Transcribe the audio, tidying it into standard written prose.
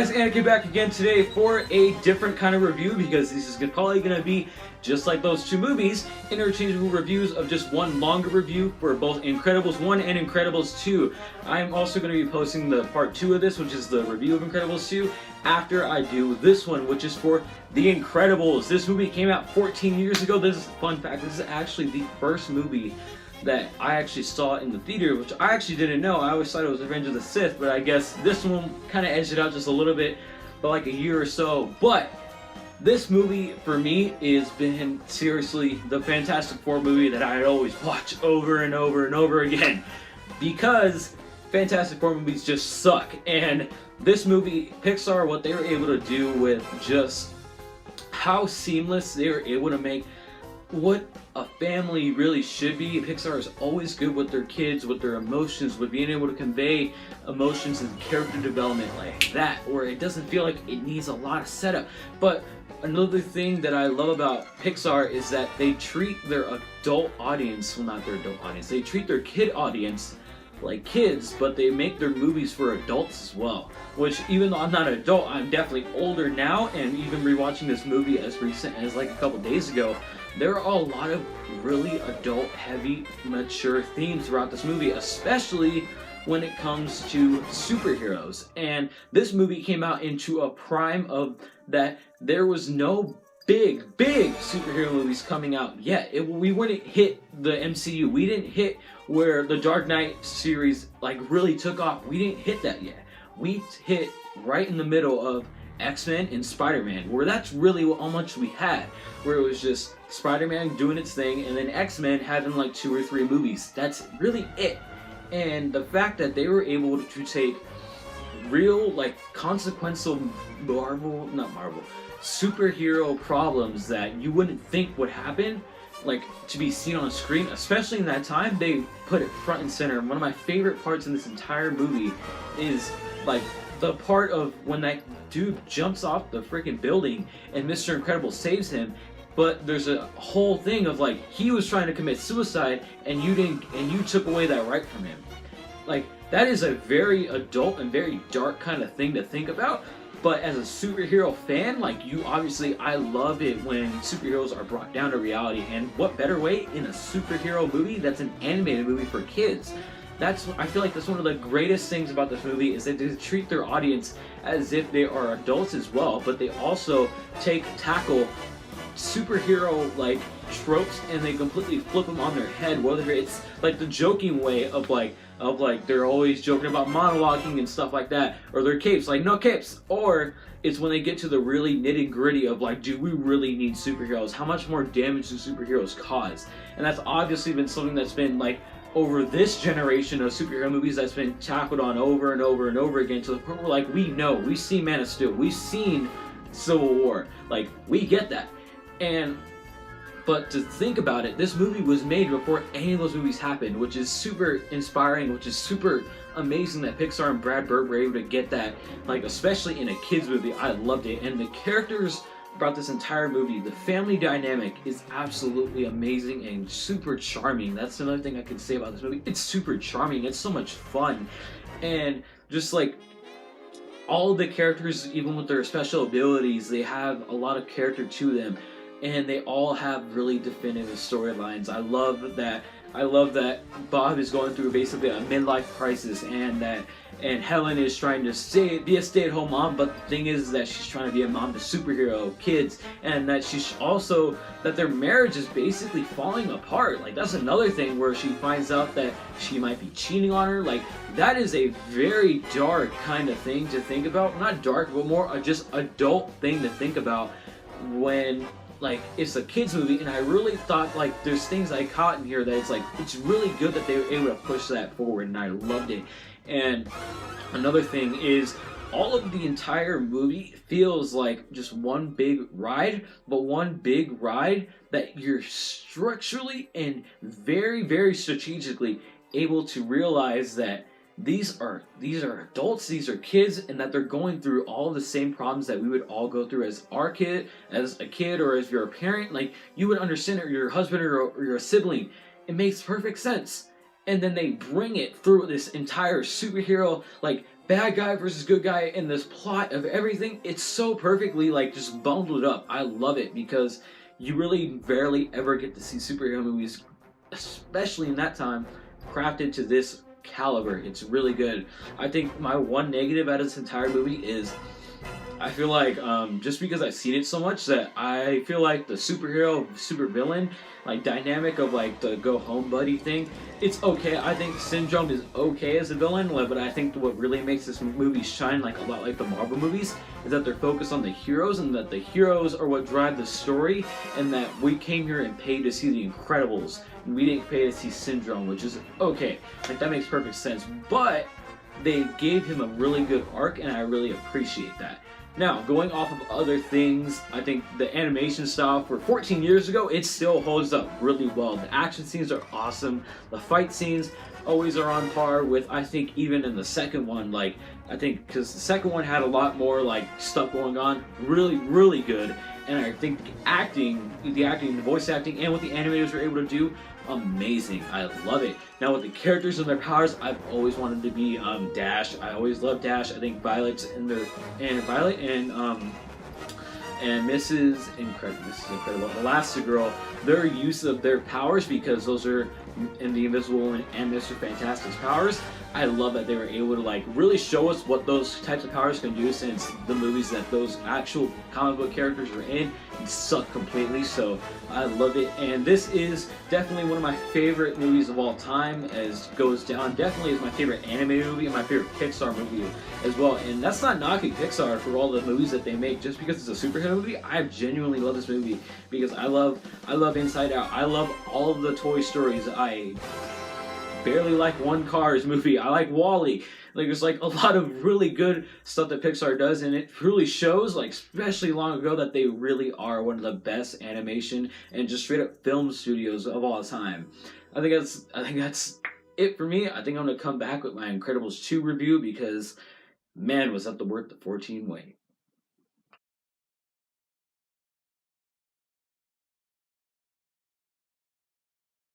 guys, Anakin back again today for a different kind of review because this is probably going to be just like those two movies, interchangeable reviews of just one longer review for both Incredibles 1 and Incredibles 2. I'm also going to be posting the part 2 of this, which is the review of Incredibles 2, after I do this one, which is for The Incredibles. This movie came out 14 years ago. This is a fun fact. This is actually the first movie that I actually saw in the theater, which I actually didn't know. I always thought it was Revenge of the Sith, but I guess this one kind of edged it out just a little bit, for like a year or so. But this movie, for me, has been seriously the Fantastic Four movie that I'd always watch over and over and over again, because Fantastic Four movies just suck. And this movie, Pixar, what they were able to do with just how seamless they were able to make what a family really should be. Pixar is always good with their kids, with their emotions, with being able to convey emotions and character development like that, where it doesn't feel like it needs a lot of setup. But another thing that I love about Pixar is that they treat their adult audience, well, not their adult audience, they treat their kid audience like kids, but they make their movies for adults as well. Which, even though I'm not an adult, I'm definitely older now, and even rewatching this movie as recent as like a couple days ago, there are a lot of really adult, heavy, mature themes throughout this movie, especially when it comes to superheroes. And this movie came out into a prime of that there was no big superhero movies coming out yet. We wouldn't hit the MCU. We didn't hit where the Dark Knight series like really took off. We didn't hit that yet. We hit right in the middle of X-Men and Spider-Man, where that's really how much we had, where it was just Spider-Man doing its thing and then X-Men having like 2 or 3 movies. That's really it. And the fact that they were able to take real, like, consequential superhero problems that you wouldn't think would happen, like, to be seen on screen, especially in that time, they put it front and center. And one of my favorite parts in this entire movie is, like, the part of when that dude jumps off the freaking building and Mr. Incredible saves him, but there's a whole thing of like he was trying to commit suicide and you took away that right from him. Like, that is a very adult and very dark kind of thing to think about. But as a superhero fan, like, you obviously, I love it when superheroes are brought down to reality, and what better way in a superhero movie that's an animated movie for kids. I feel like that's one of the greatest things about this movie, is that they treat their audience as if they are adults as well, but they also tackle superhero like tropes and they completely flip them on their head, whether it's like the joking way of like they're always joking about monologuing and stuff like that, or their capes, like no capes, or it's when they get to the really nitty gritty of like, do we really need superheroes? How much more damage do superheroes cause? And that's obviously been something that's been like over this generation of superhero movies that's been tackled on over and over and over again, to the point where like we've seen Man of Steel, we've seen Civil War, like we get that. But to think about it, this movie was made before any of those movies happened, which is super inspiring, which is super amazing that Pixar and Brad Bird were able to get that, like, especially in a kids movie. I loved it. And the characters throughout this entire movie, the family dynamic is absolutely amazing and super charming. That's another thing I can say about this movie. It's super charming. It's so much fun. And just like all the characters, even with their special abilities, they have a lot of character to them. And they all have really definitive storylines. I love that Bob is going through basically a midlife crisis, and Helen is trying to be a stay-at-home mom, but the thing is that she's trying to be a mom to superhero kids, and that that their marriage is basically falling apart. Like, that's another thing where she finds out that she might be cheating on her. Like, that is a very dark kind of thing to think about. Not dark, but more just adult thing to think about when, like, it's a kids movie. And I really thought, like, there's things I caught in here that it's like, it's really good that they were able to push that forward, and I loved it. And another thing is, all of the entire movie feels like just one big ride, but one big ride that you're structurally and very, very strategically able to realize that these are adults, these are kids, and that they're going through all the same problems that we would all go through as a kid, or as you're a parent. Like, you would understand it, or your husband, or your sibling. It makes perfect sense. And then they bring it through this entire superhero, like, bad guy versus good guy and this plot of everything, it's so perfectly like just bundled up. I love it because you really rarely ever get to see superhero movies, especially in that time, crafted to this caliber. It's really good. I think my one negative out of this entire movie is I feel like just because I've seen it so much that I feel like the superhero super villain like dynamic of like the go home buddy thing, it's okay. I think Syndrome is okay as a villain, but I think what really makes this movie shine like a lot like the Marvel movies is that they're focused on the heroes and that the heroes are what drive the story, and that we came here and paid to see the Incredibles and we didn't pay to see Syndrome, which is okay. Like that makes perfect sense, but they gave him a really good arc and I really appreciate that. Now, going off of other things, I think the animation style for 14 years ago, it still holds up really well. The action scenes are awesome. The fight scenes always are on par with, I think, even in the second one, like, I think, because the second one had a lot more, like, stuff going on. Really, really good. And I think the voice acting, and what the animators were able to do, amazing. I love it. Now with the characters and their powers, I've always wanted to be Dash. I always loved Dash. I think Violet and Mrs. Incredible, Elastigirl, their use of their powers, because those are in the Invisible and Mr. Fantastic's powers. I love that they were able to like really show us what those types of powers can do, since the movies that those actual comic book characters were in suck completely. So I love it, and this is definitely one of my favorite movies of all time, as goes down definitely as my favorite animated movie and my favorite Pixar movie as well. And that's not knocking Pixar for all the movies that they make just because it's a superhero movie. I genuinely love this movie because I love Inside Out. I love all of the Toy Stories. I barely like one Cars movie. I like WALL-E. Like there's like a lot of really good stuff that Pixar does, and it really shows, like especially long ago, that they really are one of the best animation and just straight up film studios of all time. I think that's it for me. I think I'm gonna come back with my Incredibles 2 review because man, was that the worth the 14 wait.